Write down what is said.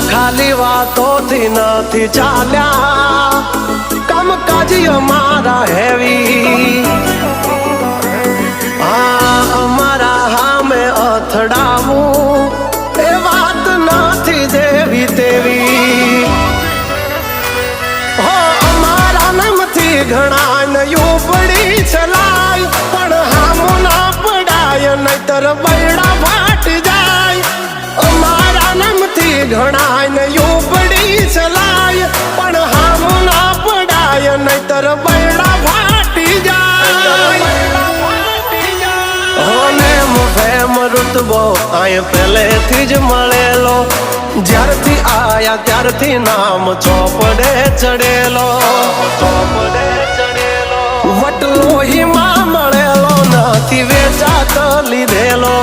ખાલી વાતોથી નથી ચાલ્યા, કામકાજ અમારા હેવી. અમારા હામે અથડાવું એ વાત નથી જેવી તેવી. હો અમારા નામથી ઘણા નયું પડી ચલાય, પણ હામો ના પડાય નહીતર બૈડા ફાટી જાય. અમારા નામથી ઘણા નયું પડી ચલાય, પણ હામો ના પડાય નહીતર બૈડા ફાટી જાય. હોનેમ ફેમ રુતબો આય પહેલેથી જ મળેલો, જ્યારથી આયા ત્યારથી નામ ચોપડે ચડેલો. ચોપડે ચડેલો વટલોહીમાં મળેલો, નથી વેચાત લીધેલો.